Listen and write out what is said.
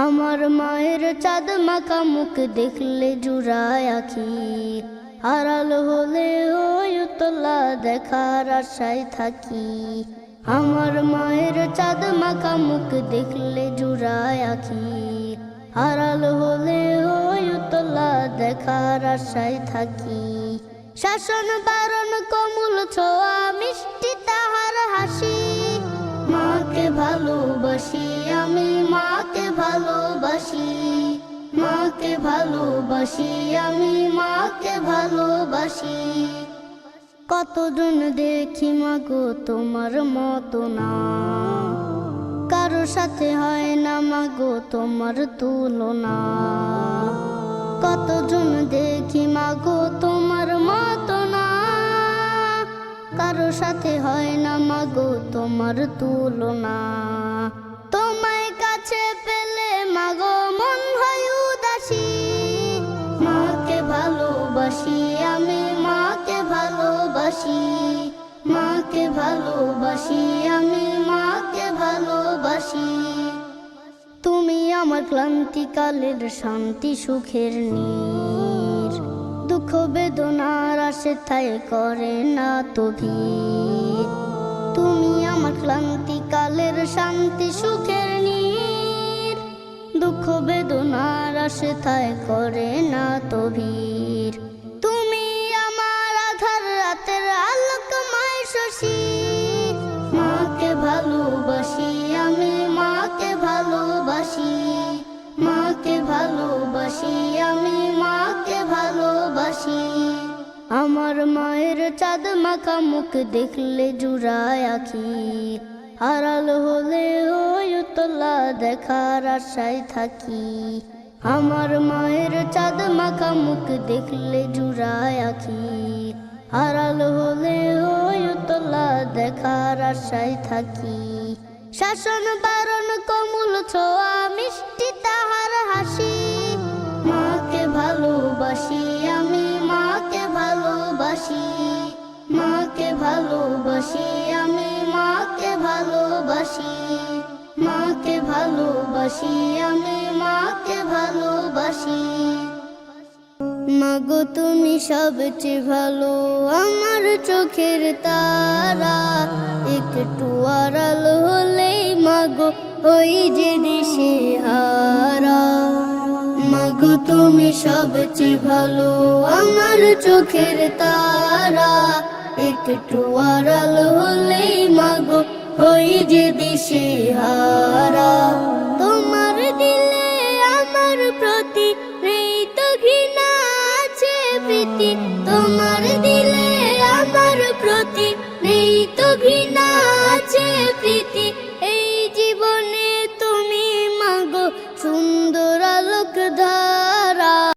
আমার মায়ের চাঁদ মাখা মুখ দেখলে জুড়ায় আখি, আড়াল হলে ওই উতলা দেখার আশায় থাকি। আমার মায়ের চাঁদ মাখা মুখ দেখলে জুড়ায় আখি, আড়াল হলে ওই উতলা দেখার আশায় থাকি। শাসন বারণ কমল ছোঁয়া মিষ্টি তাহার হাসি, মাকে ভালোবাসি আমি মাকে ভালোবাসি, মাকে ভালোবাসি আমি মাকে ভালোবাসি। কতজন দেখি মাগো তোমার মতো না, কারো সাথে হয় না মাগো তোমার তুলনা। কতজন দেখি মাগো তোমার মতো না, কারো সাথে হয় না মাগো তোমার তুলনা। তোমায় কাছে পেলে মাগো মন হয় উদাসী, মাকে ভালোবাসি আমি মাকে ভালোবাসি, মাকে ভালোবাসি আমি মাকে ভালোবাসি। তুমি আমার ক্লান্তিকালের শান্তি সুখের নীর, দুঃখ বেদনার আসে ঠাই করে না তো ভিড়। তুমি আমার ক্লান্তিকালের শান্তি সুখের নীর, দুঃখ বেদনার আসে ঠাই করে না তো ভিড়। তুমি আমার আধার রাতের আলোকময় শশী, মাকে ভালোবাসি আমি মাকে ভালোবাসি, মাকে ভালোবাসি আমি মাকে ভালোবাসি। আমার মায়ের চাঁদ মাখা মুখ দেখলে জুড়ায় আখি, আড়াল হলে ওই উতলা দেখার আশায় থাকি। আমার মায়ের চাঁদ মাখা মুখ দেখলে জুড়ায় আখি, আড়াল হলে ওই উতলা দেখার আশায় থাকি। শাসন বারণ কমল ছোঁয়া মিষ্টি তাহার হাসি, মাকে ভালোবাসি আমি মাকে ভালোবাসি, মাকে ভালোবাসি আমি মাকে ভালোবাসি, মাকে ভালোবাসি আমি মাকে ভালোবাসি। মাগো তুমি সবচেয়ে ভালো আমার চোখের তারা, একটু আড়াল হলেই মাগো ওই যে দিশে হারা। মাগো তুমি সবচেয়ে ভালো আমার চোখের তারা, একটু আড়াল হলেই মাগো ওই যে দিশে হারা। তোমার দিলে আমার প্রতি নেই তো ঘৃণা আছে প্রীতি, তোমার দিলে আমার প্রতি নেই তো ঘৃণা